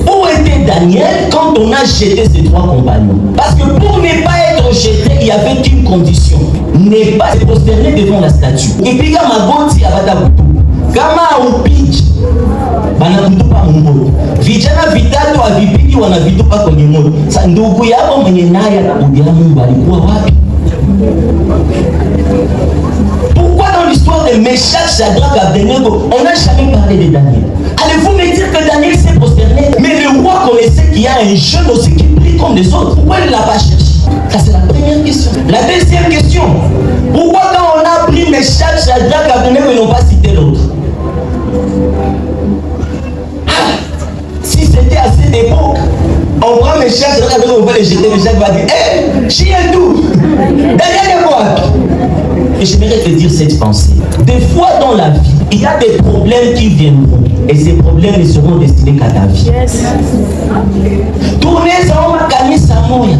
Où était Daniel quand on a jeté ses 3 compagnons? Parce que pour ne pas être jeté, il y avait une condition. Ne pas se prosterner devant la statue. Et puis quand ma goti abatabutu, kama upiki, banakutupa mungu. Vijana vitatu avipiki wanavitupa kwenye moto. Sasa ndugu yako mwenye naye atakudia Mungu alikuwa wapi? Pourquoi dans l'histoire de Meshach, Shadrach, Abednego, on n'a jamais parlé de Daniel? Allez-vous me dire que Daniel s'est prosterné? Mais le roi connaissait qu'il y a un jeune aussi qui prie comme les autres. Pourquoi il ne l'a pas cherché? Ça c'est la première question. La deuxième question, pourquoi quand on a pris Meshach, Shadrach, Abednego, ils n'ont pas cité l'autre? Si c'était à cette époque, on prend Meshach, Shadrach, Abednego, on va les jeter, Meshach va dire, hé, Chiendou, Daniel est quoi? Et j'aimerais te dire cette pensée. Des fois dans la vie, il y a des problèmes qui viendront. Et ces problèmes ne seront destinés qu'à ta vie. Yes. Tournez en makani samoya.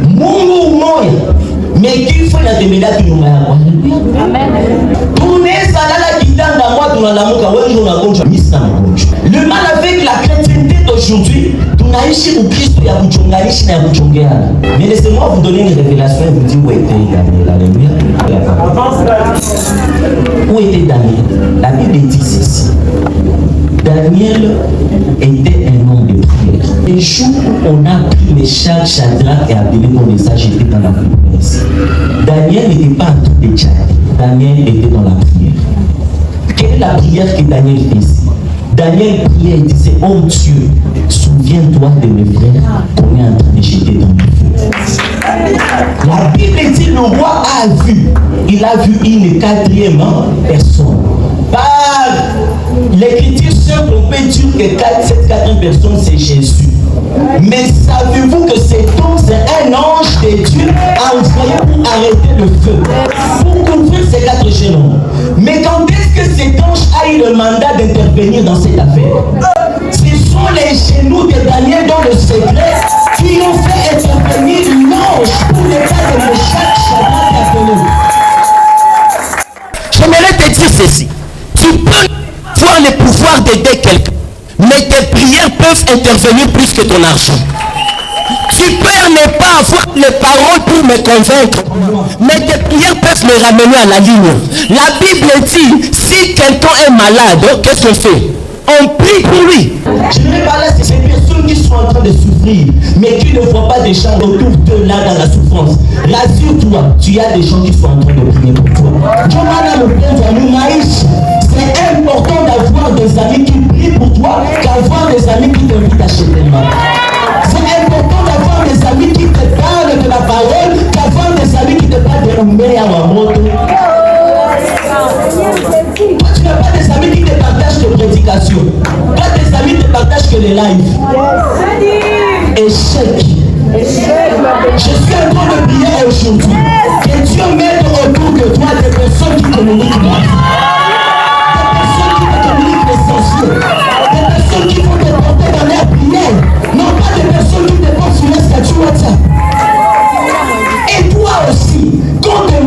Mungu moya. Mais qu'il faut la demanda tu nous Amen. Tournez salala kitanda moi tu n'alamuka wewe unagonjwa misa mgonjwa. Le mal avec la chrétienté d'aujourd'hui, tunaishi ukristo ya kuchonganisha na ya kuchongeana. Mais laissez-moi vous donner une révélation et vous dire où était Daniel. Alléluia. Où était Daniel? La Bible dit ceci. Daniel était un homme de prière. Les jours où on a pris les Meshach, Shadrach et Abednego, on les a jetés dans la fournaise. Daniel n'était pas en train de tchaler. Daniel était dans la prière. Quelle est la prière que Daniel faisait? Daniel priait et disait, oh Dieu, souviens-toi de mes frères qu'on est en train de jeter dans le feu. La Bible dit, le roi a vu. Il a vu une 4e personne. Par l'écriture simple, on peut dire que cette 4e personne, c'est Jésus. Mais savez-vous que cet homme, c'est un ange de Dieu envoyé pour arrêter le feu, pour couvrir ces 4 jeunes hommes. Mais quand est-ce que cet ange a eu le mandat d'intervenir dans cette affaire? Ce sont les genoux de Daniel dans le secret qui ont fait intervenir l'ange pour le cas de Meshach, Shadrach et Abednego. J'aimerais te dire ceci. Tu peux voir le pouvoir d'aider quelqu'un, mais tes prières peuvent intervenir plus que ton argent. Tu peux ne pas avoir les paroles pour me convaincre, mais tes prières peuvent me ramener à la ligne. La Bible dit, si quelqu'un est malade, qu'est-ce qu'on fait? On prie pour lui. Je ne vais pas là, c'est ces personnes qui sont en train de souffrir, mais qui ne voient pas des gens autour d'eux là dans la souffrance. Rassure-toi, tu as des gens qui sont en train de prier pour toi. C'est important d'avoir des amis qui prient pour toi qu'avoir des amis qui t'invitent à chez tes mains. C'est important d'avoir des amis qui te parlent de la parole qu'avoir des amis qui te parlent de l'oumé à la moto. Toi, tu n'as pas des amis qui te partagent tes prédications. Toi, tes amis te partagent que les lives. Échec. Je suis en train de prier aujourd'hui. Que Dieu mette autour de toi des personnes qui communiquent la vie. Des personnes qui te communiquent l'essentiel. Des personnes qui vont te porter dans leur prière. Non pas des personnes qui te portent sur la statue WhatsApp. Et toi aussi, quand le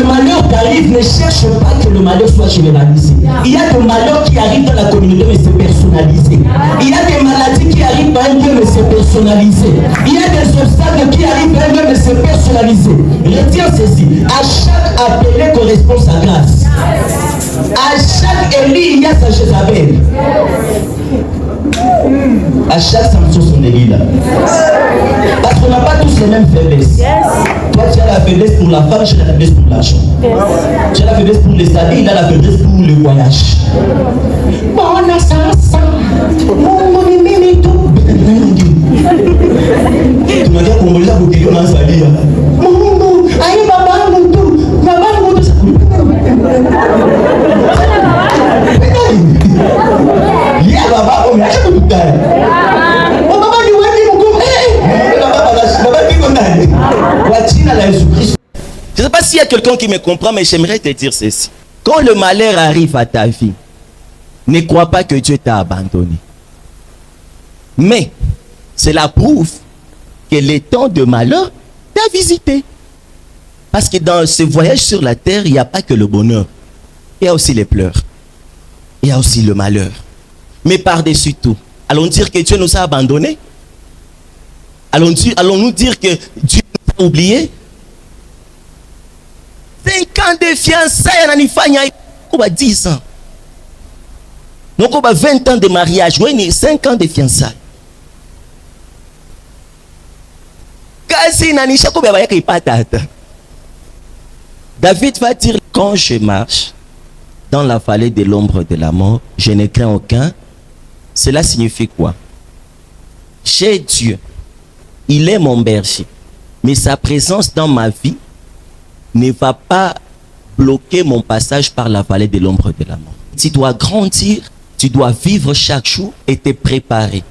malheur t'arrive, ne cherche pas que le malheur soit généralisé. Il y a des malheurs qui arrivent dans la communauté, mais c'est personnalisé. Il y a des maladies qui arrivent à un Dieu, mais c'est personnalisé. Il y a des obstacles qui arrivent à un Dieu, mais c'est personnalisé. Retiens ceci. À chaque appelé correspond sa grâce. À chaque Élie, il y a sa Jézabel. À chaque Samson, son Élie là. Parce qu'on n'a pas tous les mêmes faiblesses. Toi, tu as la faiblesse pour la femme, tu as la faiblesse pour l'argent. Tu as la faiblesse pour les habits, il a la faiblesse pour le voyage. Bon, on a ça. Tu m'as dit qu'on me l'a bouqué, on a ça dit. Aïe, baba, moutou. Baba, moutou. Il y a baba, on a acheté tout le temps. Je ne sais pas s'il y a quelqu'un qui me comprend, mais j'aimerais te dire ceci. Quand le malheur arrive à ta vie, ne crois pas que Dieu t'a abandonné. Mais cela prouve que les temps de malheur t'a visité. Parce que dans ce voyage sur la terre, il n'y a pas que le bonheur. Il y a aussi les pleurs. Il y a aussi le malheur. Mais par-dessus tout, Allons dire que Dieu nous a abandonnés? Allons-nous dire que Dieu nous a oubliés? 5 ans de fiançailles, on a 10 ans. Donc on a 20 ans de mariage, 5 ans de fiançailles. David va dire, quand je marche dans la vallée de l'ombre de la mort, je ne crains aucun. Cela signifie quoi? J'ai Dieu, il est mon berger, mais sa présence dans ma vie ne va pas bloquer mon passage par la vallée de l'ombre de la mort. Tu dois grandir, tu dois vivre chaque jour et te préparer.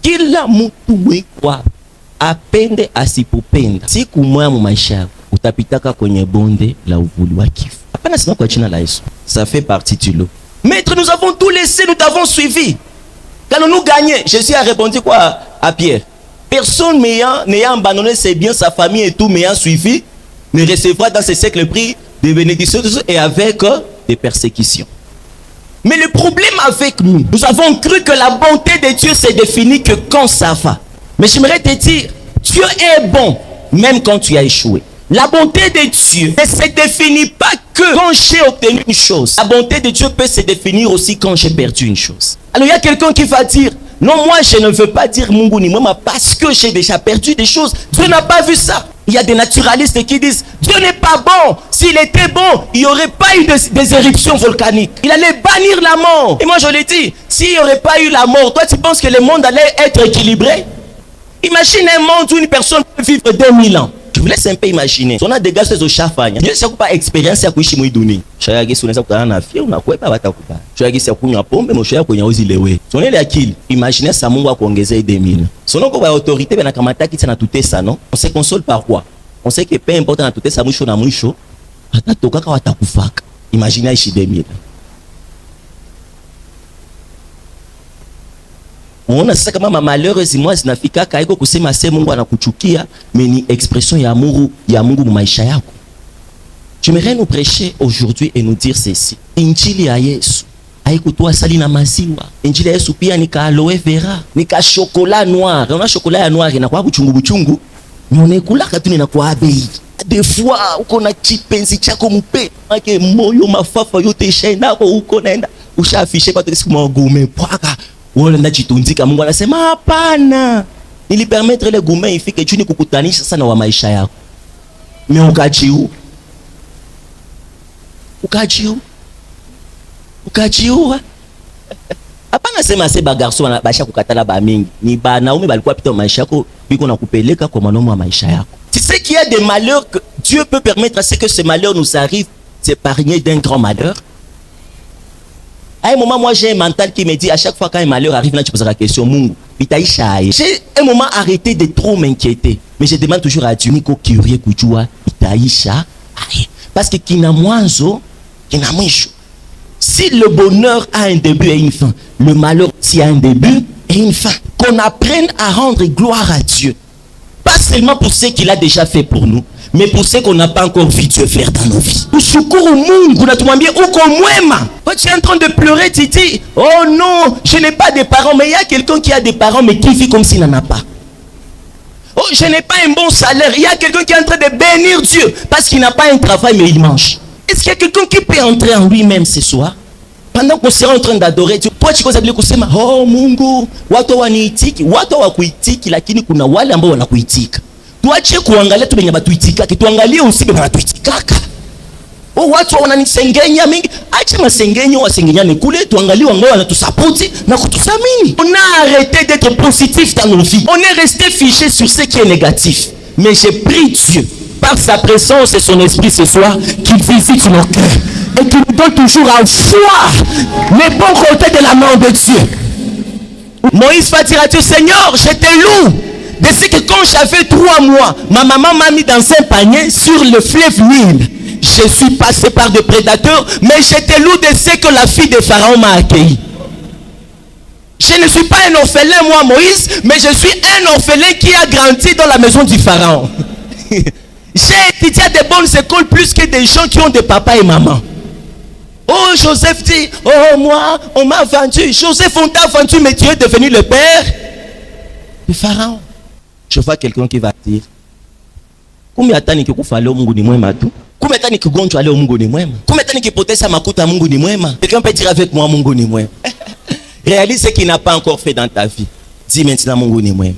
Kila mtu kwa apende asipopenda, siku moja mu maisha utapitaka kwenye bonde la uvuli wa kifo. Hapana sema kwa jina la Yesu. Ça fait partie du lot. Maître, nous avons tout laissé, nous t'avons suivi. Quand nous gagnons, Jésus a répondu quoi à Pierre? Personne n'ayant abandonné ses biens, sa famille et tout, m'ayant suivi, ne recevra dans ce siècle le prix de bénédictions et avec des persécutions. Mais le problème avec nous, nous avons cru que la bonté de Dieu se définit que quand ça va. Mais j'aimerais te dire, Dieu est bon, même quand tu as échoué. La bonté de Dieu ne se définit pas que quand j'ai obtenu une chose. La bonté de Dieu peut se définir aussi quand j'ai perdu une chose. Alors il y a quelqu'un qui va dire, non, moi je ne veux pas dire Mungu ni moi parce que j'ai déjà perdu des choses. Dieu n'a pas vu ça. Il y a des naturalistes qui disent, Dieu n'est pas bon. S'il était bon, il n'y aurait pas eu des éruptions volcaniques. Il allait bannir la mort. Et moi je l'ai dit, s'il n'y aurait pas eu la mort, toi tu penses que le monde allait être équilibré? Imagine un monde où une personne peut vivre 2000 ans. Je vous laisse un peu imaginer. On a des gars sur chafanya. Je sais pas expérience ya kuishi mwiduni. Shayagi sunaweza kutana na afya unakwepa batakupa. Shayagi si kunywa pombe moshoya kwenye uzilewe. Sonele akili. Imagine sa Mungu akuongezee 2000. Sonoko ba autorité bana kamata kitana na tutesa non. On se console par quoi? On sait que peu importe na tutesa mwisho na mwisho atatoka kwa watakufaka. Imagine aishi 2000. Unaona sasa kama malheureusement zinafika kaiko kusema sema Mungu anakuchukia, mais ni expression ya Mungu maisha yako. J'aimerais nous prêcher aujourd'hui et nous dire ceci. Injili ya Yesu haikutoa sali na maziwa. Injili ya Yesu pia ni ka aloe vera, ni ka chocolat noir. Una chocolat ya noir inakuwa buchungu. Unakula katuni na kwa bei. Des fois uko na chipenzi chako mpe, make moyo mafafa yote ishaendako uko naenda. Ushafishe kwa siku magume pwaka. Wala ndajitunzika. Mungu anasema hapana, nilipermettre le gume ifike chini kukutanisha sana wa maisha yako. Mais ukajiu hapana sema seba garso wanabasha kukatala ba mingi. Ni banaume balikuwa pita maisha yako biko na kupeleka kwa mwanaume wa maisha yako. Tu sais qu'il y a des malheurs que Dieu peut permettre à ce que ce malheur nous arrive, s'épargner d'un grand malheur. À un moment, moi, j'ai un mental qui me dit, à chaque fois qu'un malheur arrive, là, tu poses la question, Mungu, Itaïcha. J'ai un moment arrêté de trop m'inquiéter. Mais je demande toujours à Dieu, Nico, Kyrie, Kujua, Itaïcha. Parce que Kina Mwanzo, Kina Mwisho. Si le bonheur a un début et une fin, le malheur aussi a un début et une fin. Qu'on apprenne à rendre gloire à Dieu. Pas seulement pour ce qu'il a déjà fait pour nous, mais pour ce qu'on n'a pas encore vu Dieu faire dans nos vies. Tu es en train de pleurer, tu dis, oh non, je n'ai pas de parents. Mais il y a quelqu'un qui a des parents, mais qui vit comme s'il n'en a pas. Oh, je n'ai pas un bon salaire. Il y a quelqu'un qui est en train de bénir Dieu parce qu'il n'a pas un travail, mais il mange. Est-ce qu'il y a quelqu'un qui peut entrer en lui-même ce soir? Pendant qu'on sera en train d'adorer Dieu, toi tu peux kusema, oh Mungu, watu waniitiki, watu wakuitiki, lakini kuna wale ambao wanakuitika. Tuache kuangalia tu benye batuitika, tuangalie usibe banatuitikaka. Oh, watu wananisengenya mingi, acha masengenyo wasengenyane kule, tuangalie wangao wanatusapoti na kututhamini. On a arrêté d'être positif dans nos vies. On est resté fiché sur ce qui est négatif. Mais j'ai prie Dieu, par sa présence et son esprit ce soir, qu'il visite nos cœurs et qu'il nous donne toujours à voir les bons côtés de la main de Dieu. Moïse va dire à Dieu, Seigneur, je te loue de ce que quand j'avais 3 mois, ma maman m'a mis dans un panier sur le fleuve Nil. Je suis passé par des prédateurs, mais je te loue de ce que la fille de Pharaon m'a accueilli. Je ne suis pas un orphelin, moi, Moïse, mais je suis un orphelin qui a grandi dans la maison du Pharaon. J'ai étudié à des bonnes écoles plus que des gens qui ont des papas et mamans. Oh, Joseph dit, oh, moi, on m'a vendu. Joseph, on t'a vendu, mais tu es devenu le père de Pharaon. Je vois quelqu'un qui va dire, combien de temps que vous fallait au Mungu ni mwema tu? Combien de temps que gonjwa ale au Mungu ni mwema? Combien de temps que potesa makuta Mungu ni mwema? Quelqu'un peut dire avec moi Mungu ni mwema. Réalise ce qu'il n'a pas encore fait dans ta vie. Dis maintenant Mungu ni mwema.